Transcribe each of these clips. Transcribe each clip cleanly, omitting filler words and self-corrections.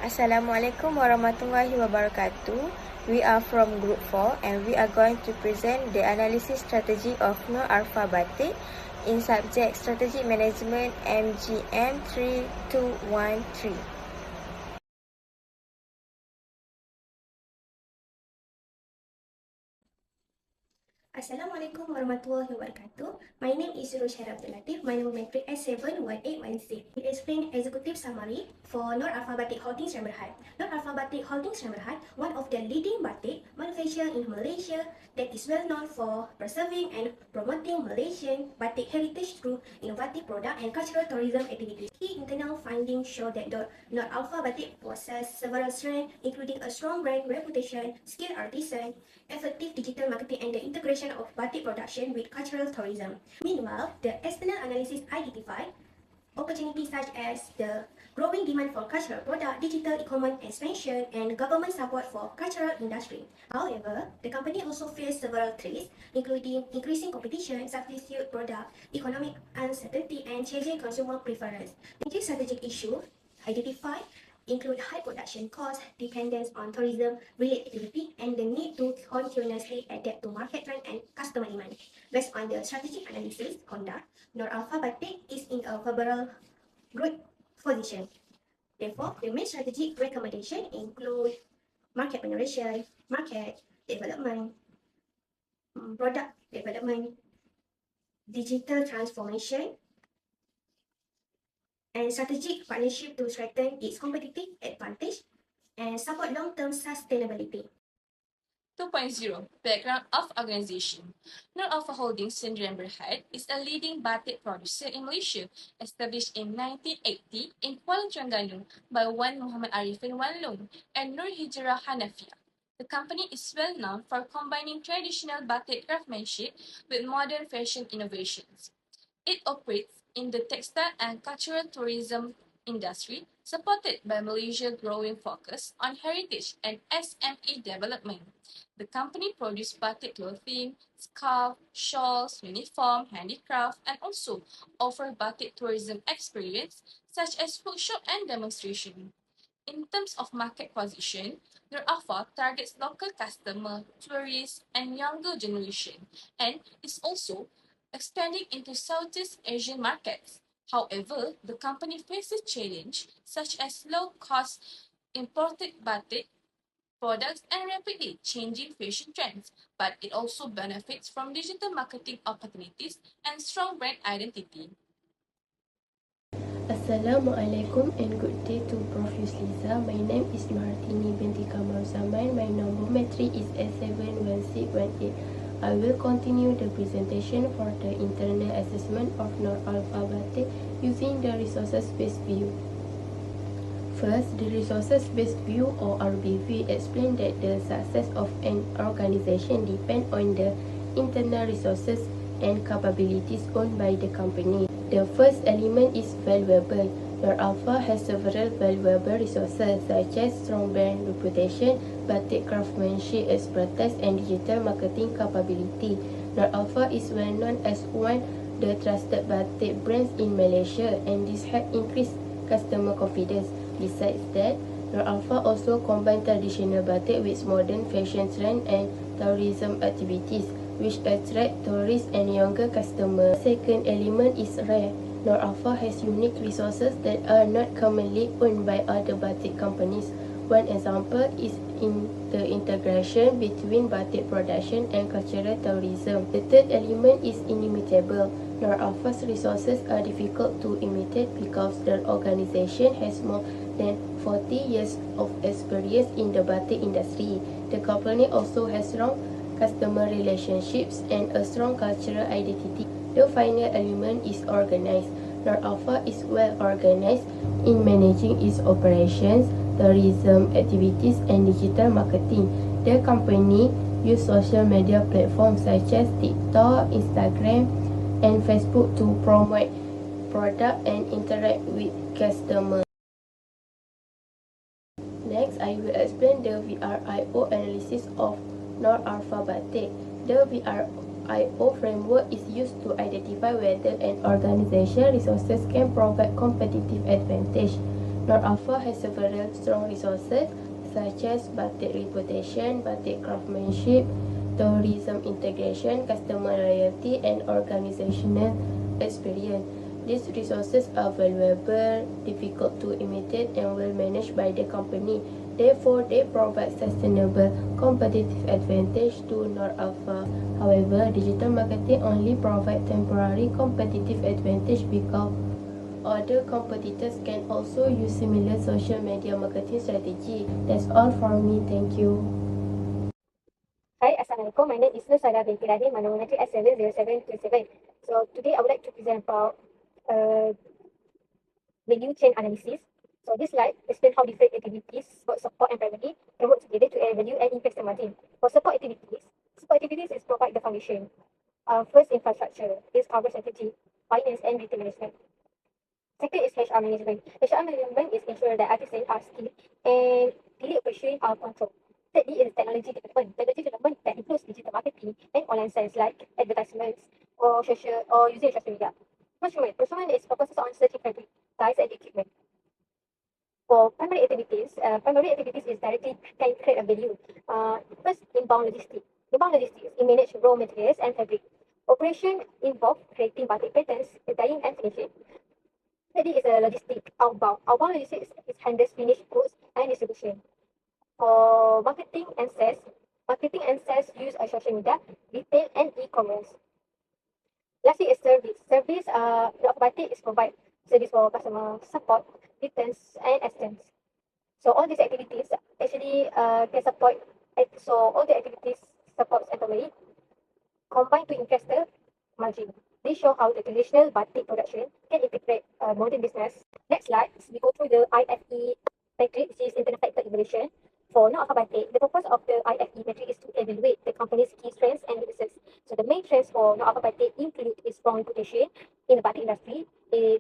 Assalamualaikum warahmatullahi wabarakatuh. We are from Group 4 and we are going to present the analysis strategy of Noor Arfa Batik in subject Strategic Management MGM3213. Assalamualaikum warahmatullahi wabarakatuh. My name is Yusliza. My number matric S71816. We explain executive summary for Noor Arfa Batik Holdings Berhad. Noor Arfa Batik Holdings Berhad, one of the leading batik manufacturer in Malaysia that is well known for preserving and promoting Malaysian batik heritage through innovative product and cultural tourism activities. Key internal findings show that Noor Arfa Batik possesses several strengths, including a strong brand reputation, skilled artisan, effective digital marketing, and the integration of batik production with cultural tourism. Meanwhile, the external analysis identified opportunities such as the growing demand for cultural product, digital e-commerce expansion, and government support for cultural industry. However, the company also faced several threats, including increasing competition, substitute product, economic uncertainty, and changing consumer preference. Major strategic issues identified include high production costs, dependence on tourism-related activity, and the need to continuously adapt to market trend and customer demand. Based on the strategic analysis conduct, Noor Arfa Batik is in a favorable growth position. Therefore, the main strategic recommendation include market penetration, market development, product development, digital transformation, and strategic partnership to strengthen its competitive advantage and support long-term sustainability. 2.0 Background of Organization. Noor Alpha Holdings Syndrome Berhad is a leading batik producer in Malaysia, established in 1980 in Kuala Terengganu by Wan Muhammad Arifin Wanlong and Noor Hijrah Hanafiah. The company is well known for combining traditional batik craftsmanship with modern fashion innovations. It operates in the textile and cultural tourism industry, supported by Malaysia's growing focus on heritage and SME development. The company produces batik clothing, scarves, shawls, uniform, handicraft, and also offer batik tourism experience such as workshop and demonstration. In terms of market position, their offer targets local customer, tourists, and younger generation, and is also expanding into Southeast Asian markets. However, the company faces challenges such as low-cost imported batik products and rapidly changing fashion trends, but it also benefits from digital marketing opportunities and strong brand identity. Assalamualaikum and good day to Prof. Yusliza. My name is binti. My number matric is S71618. I will continue the presentation for the internal assessment of Noor Arfa Batik using the resources-based view. First, the resources-based view or RBV explains that the success of an organization depends on the internal resources and capabilities owned by the company. The first element is valuable. Noor Arfa has several valuable resources such as strong brand reputation, batik craftsmanship expertise, and digital marketing capability. Noor Arfa is well known as one of the trusted batik brands in Malaysia, and this has increased customer confidence. Besides that, Noor Arfa also combines traditional batik with modern fashion trends and tourism activities, which attract tourists and younger customers. Second element is rare. Noor Arfa has unique resources that are not commonly owned by other batik companies. One example is in the integration between batik production and cultural tourism. The third element is inimitable. Noor Arfa's resources are difficult to imitate because the organization has more than 40 years of experience in the batik industry. The company also has strong customer relationships, and a strong cultural identity. The final element is organized. Noor Arfa is well organized in managing its operations, tourism activities, and digital marketing. The company uses social media platforms such as TikTok, Instagram, and Facebook to promote products and interact with customers. Next, I will explain the VRIO analysis of Noor Arfa Batik. The VRIO framework is used to identify whether an organization's resources can provide competitive advantage. Noor Arfa has several strong resources such as batik reputation, batik craftsmanship, tourism integration, customer loyalty, and organizational experience. These resources are valuable, difficult to imitate, and well managed by the company. Therefore, they provide sustainable competitive advantage to Noor Arfa. However, digital marketing only provides temporary competitive advantage because other competitors can also use similar social media marketing strategy. That's all from me. Thank you. Hi, Assalamualaikum. My name is Yusliza binti my number is S70727. So today I would like to present about value chain analysis. So this slide explains how different activities, both support and primary, can work together to add value and increase the margin. For support activities is provide the foundation. First, infrastructure. This covers strategy, finance, and retail management. Second is HR management. HR management is ensure that artisans are skilled and daily operation are controlled. Thirdly is technology development. Technology development that includes digital marketing and online sales like advertisements or using social media. Procurement is focuses on searching fabric, dyes, and equipment. For primary activities is directly can create a value. First, inbound logistics. Inbound logistics, it manage raw materials and fabric. Operation involve creating batik patterns, dyeing and finishing. Thirdly is a logistic outbound. Outbound logistics is handles finished goods and distribution. For marketing and sales use a social media, retail and e-commerce. Lastly is service. The Batik is provide service for customer support, returns and exchange. So all these activities actually can support. So all the activities supports employee combined to increase the margin. They show how the traditional batik production can integrate modern business. Next slide, we go through the IFE metric, which is internal factor evaluation. For Noor Arfa Batik, the purpose of the IFE metric is to evaluate the company's key strengths and weaknesses. So the main strengths for Noor Arfa Batik include its strong reputation in the batik industry.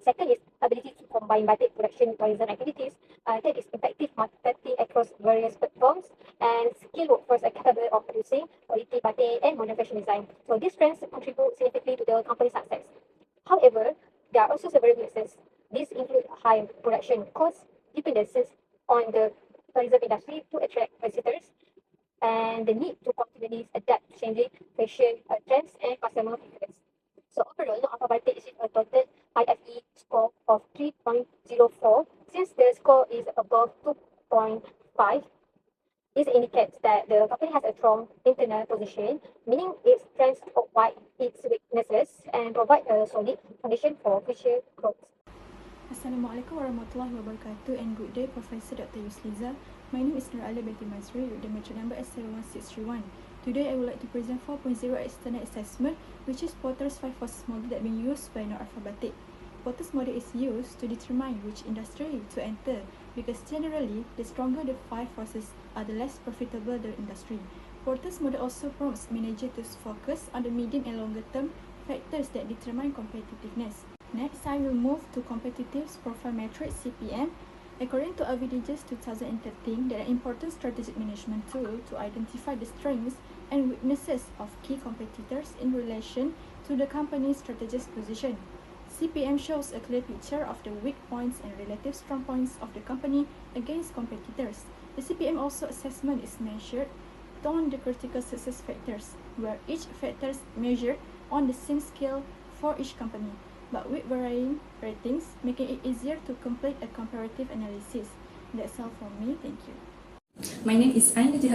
Second is ability to combine batik production with tourism activities. Third is effective marketing across various platforms, and skilled workforce are capable of producing quality batik and modern fashion design. So these strengths contribute significantly to the company's success. However, there are also several weaknesses. These include high production costs, dependencies on the tourism industry to attract visitors, and the need to continually adapt to changing fashion trends and customer preference. So overall, Noor Arfa Batik achieved a total IFE score of 3.04. Since the score is above 2.5, this indicates that the company has a strong internal position, meaning its strengths outweigh its weaknesses and provide a solid foundation for future growth. Assalamualaikum warahmatullahi wabarakatuh and good day, Professor Dr. Yusliza. My name is Noor binti with the metric number S71631. Today I would like to present 4.0 external assessment, which is Porter's 5 forces model that being used by Noor Arfa Batik. Porter's model is used to determine which industry to enter because generally the stronger the 5 forces are, the less profitable the industry. Porter's model also prompts manager to focus on the medium and longer term factors that determine competitiveness. Next, I will move to competitive profile matrix (CPM). According to Avdiges 2013, they are an important strategic management tool to identify the strengths and weaknesses of key competitors in relation to the company's strategic position. CPM shows a clear picture of the weak points and relative strong points of the company against competitors. The CPM also assessment is measured on the critical success factors, where each factor is measured on the same scale for each company, but with varying ratings, making it easier to complete a comparative analysis. That's all from me. Thank you. My name is binti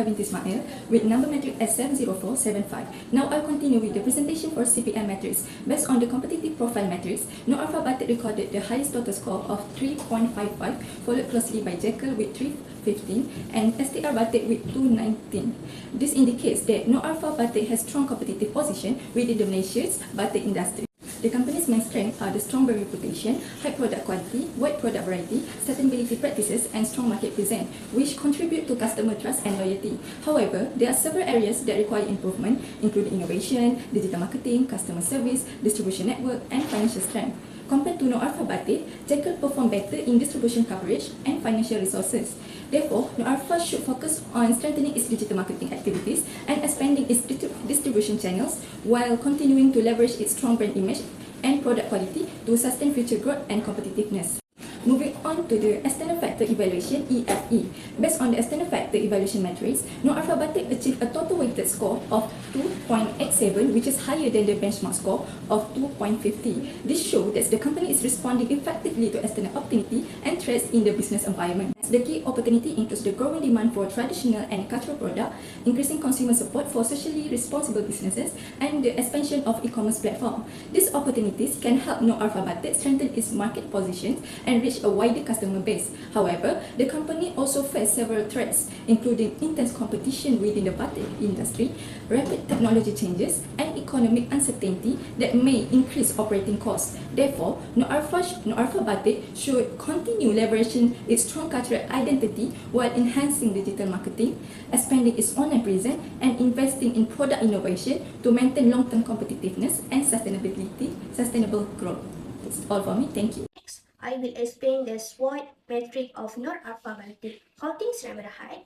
with number metric S70475. Now I'll continue with the presentation for CPM matrix. Based on the competitive profile matrix, Noor Arfa Batik recorded the highest total score of 3.55, followed closely by Jekyll with 315 and STR Batik with 219. This indicates that Noor Arfa Batik has strong competitive position within the Malaysia's batik industry. The company's main strengths are the strong brand reputation, high product quality, wide product variety, sustainability practices, and strong market presence, which contribute to customer trust and loyalty. However, there are several areas that require improvement, including innovation, digital marketing, customer service, distribution network, and financial strength. Compared to Noor Arfa Batik, Jekyll performed better in distribution coverage and financial resources. Therefore, Noor Arfa should focus on strengthening its digital marketing activities and expanding its distribution channels while continuing to leverage its strong brand image and product quality to sustain future growth and competitiveness. Moving on to the external factor evaluation (EFE). Based on the external factor evaluation matrix, Noor Arfa Batik achieved a total weighted score of 2.87, which is higher than the benchmark score of 2.50. This shows that the company is responding effectively to external opportunity and threats in the business environment. The key opportunity includes the growing demand for traditional and cultural products, increasing consumer support for socially responsible businesses, and the expansion of e-commerce platforms. These opportunities can help Noor Arfa Batik strengthen its market position and reach a wider customer base. However, the company also faces several threats, including intense competition within the batik industry, rapid technology changes, and economic uncertainty that may increase operating costs. Therefore, Noor Arfa Batik should continue leveraging its strong cultural identity while enhancing digital marketing, expanding its online presence, and investing in product innovation to maintain long-term competitiveness and sustainable growth. That's all for me. Thank you. Next, I will explain the SWOT metric of Noor Arfa Batik Holdings Berhad.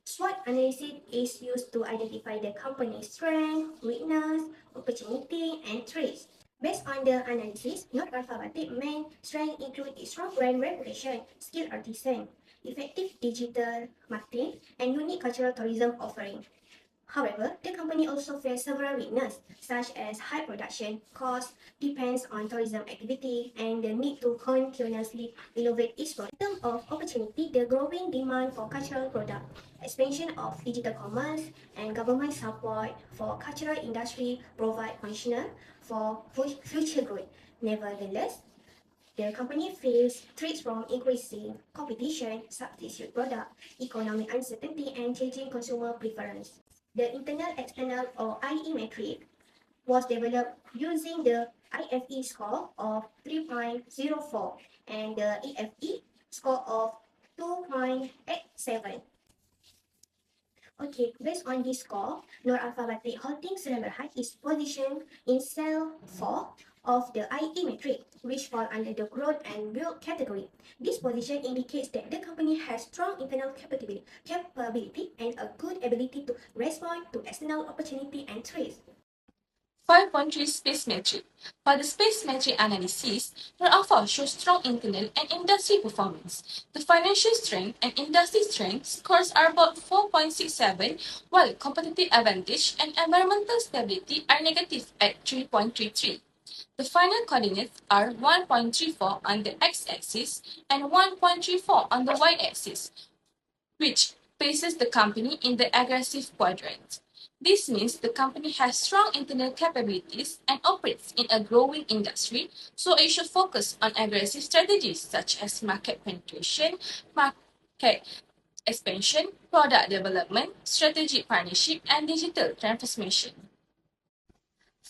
SWOT analysis is used to identify the company's strength, weakness, opportunity, and threats. Based on the analysis, Noor Arfa Batik main strengths include its strong brand reputation, skilled artisan, effective digital marketing, and unique cultural tourism offering. However, the company also faces several weaknesses, such as high production costs, depends on tourism activity, and the need to continuously innovate its product. In terms of opportunity, the growing demand for cultural products, expansion of digital commerce, and government support for cultural industry provide potential for future growth. Nevertheless, the company faces threats from increasing competition, substitute product, economic uncertainty, and changing consumer preference. The internal-external or IE metric was developed using the IFE score of 3.04 and the EFE score of 2.87. Okay, based on this score, Noor Arfa Batik Holdings Berhad is positioned in cell 4 of the IE metric, which fall under the growth and build category. This position indicates that the company has strong internal capability and a good ability to respond to external opportunity and threats. 5.3 Space Metric. For the space metric analysis, Noor Arfa shows strong internal and industry performance. The financial strength and industry strength scores are about 4.67, while competitive advantage and environmental stability are negative at 3.33. The final coordinates are 1.34 on the x-axis and 1.34 on the y-axis, which places the company in the aggressive quadrant. This means the company has strong internal capabilities and operates in a growing industry, so it should focus on aggressive strategies such as market penetration, market expansion, product development, strategic partnership, and digital transformation.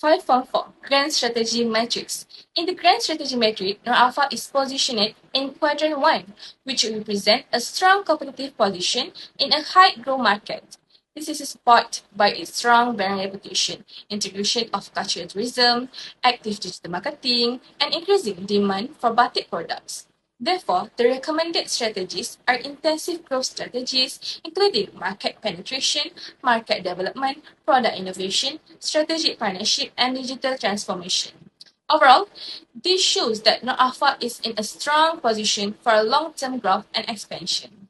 5.4 Grand Strategy Matrix. In the Grand Strategy Matrix, Noor Arfa is positioned in Quadrant 1, which represents a strong competitive position in a high-growth market. This is supported by its strong brand reputation, integration of cultural tourism, active digital marketing, and increasing demand for batik products. Therefore, the recommended strategies are intensive growth strategies, including market penetration, market development, product innovation, strategic partnership, and digital transformation. Overall, this shows that Noor Arfa is in a strong position for long-term growth and expansion.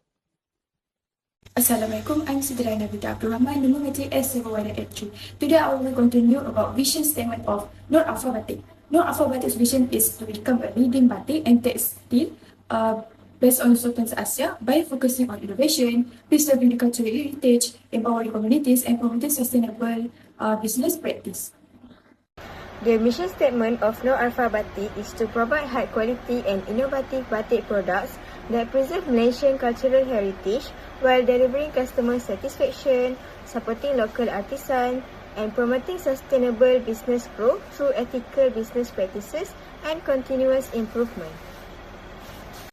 Assalamualaikum, I'm Sidraina Binti Abdul Rahman, number metric S7183. Today I will continue about vision statement of Noor Arfa Batik. Noor Arfa Batik's vision is to become a leading batik and textile based on Southeast Asia by focusing on innovation, preserving the cultural heritage, empowering communities, and promoting sustainable business practice. The mission statement of Noor Arfa Batik is to provide high quality and innovative batik products that preserve Malaysian cultural heritage while delivering customer satisfaction, supporting local artisans, and promoting sustainable business growth through ethical business practices and continuous improvement.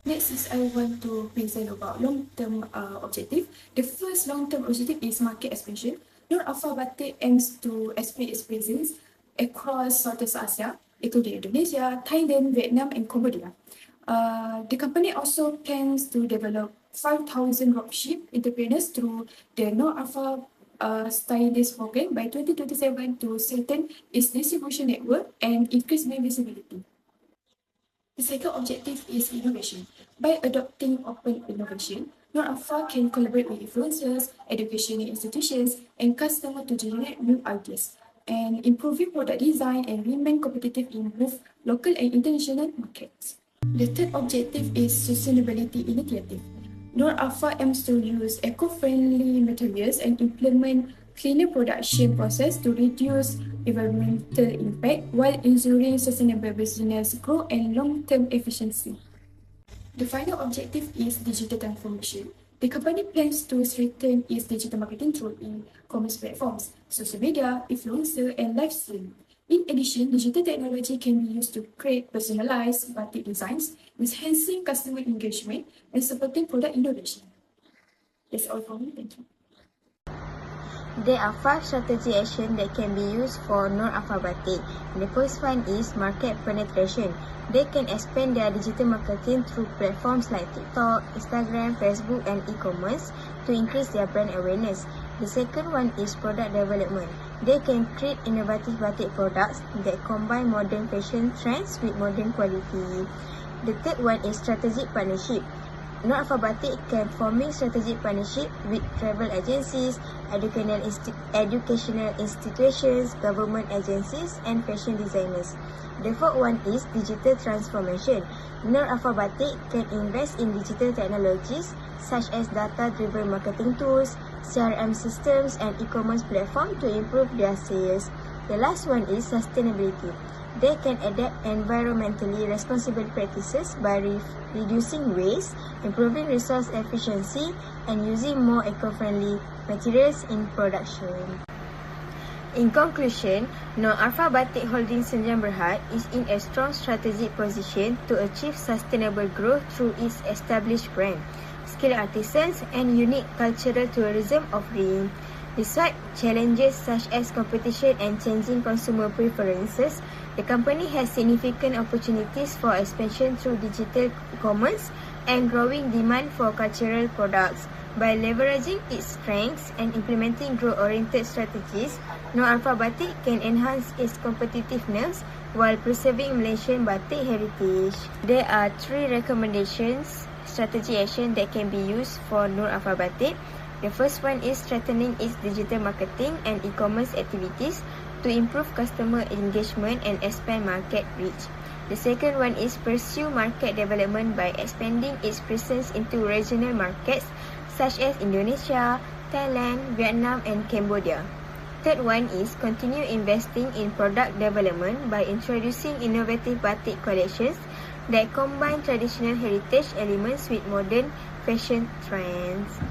Next is I want to present about long-term objective. The first long-term objective is market expansion. Noor Arfa Batik aims to expand its presence across Southeast Asia, including Indonesia, Thailand, Vietnam, and Cambodia. The company also plans to develop 5,000 dropship entrepreneurs through the Noor Arfa Stylist program by 2027 to strengthen its distribution network and increase brand visibility. The second objective is innovation. By adopting open innovation, Noor Arfa can collaborate with influencers, educational institutions, and customers to generate new ideas, and improving product design and remain competitive in both local and international markets. The third objective is sustainability initiative. Noor Arfa aims to use eco-friendly materials and implement cleaner production process to reduce environmental impact while ensuring sustainable business growth and long-term efficiency. The final objective is digital transformation. The company plans to strengthen its digital marketing through e-commerce platforms, social media, influencer, and live streaming. In addition, digital technology can be used to create personalized batik designs, enhancing customer engagement and supporting product innovation. That's all from me. Thank you. There are 5 strategy actions that can be used for Noor Arfa Batik. The first one is market penetration. They can expand their digital marketing through platforms like TikTok, Instagram, Facebook, and e-commerce to increase their brand awareness. The second one is product development. They can create innovative batik products that combine modern fashion trends with modern quality. The third one is strategic partnership. Noor Arfa Batik can forming strategic partnership with travel agencies, educational institutions, government agencies, and fashion designers. The fourth one is digital transformation. Noor Arfa Batik can invest in digital technologies such as data-driven marketing tools, CRM systems, and e-commerce platforms to improve their sales. The last one is sustainability. They can adapt environmentally responsible practices by reducing waste, improving resource efficiency, and using more eco-friendly materials in production. In conclusion, Noor Arfa Batik Holdings Sdn Bhd is in a strong strategic position to achieve sustainable growth through its established brand, skilled artisans, and unique cultural tourism offering. Despite challenges such as competition and changing consumer preferences, the company has significant opportunities for expansion through digital commerce and growing demand for cultural products. By leveraging its strengths and implementing growth-oriented strategies, Noor Arfa Batik can enhance its competitiveness while preserving Malaysian batik heritage. There are 3 recommendations, strategy action that can be used for Noor Arfa Batik. The first one is strengthening its digital marketing and e-commerce activities to improve customer engagement and expand market reach. The second one is pursue market development by expanding its presence into regional markets such as Indonesia, Thailand, Vietnam, and Cambodia. Third one is continue investing in product development by introducing innovative batik collections that combine traditional heritage elements with modern fashion trends.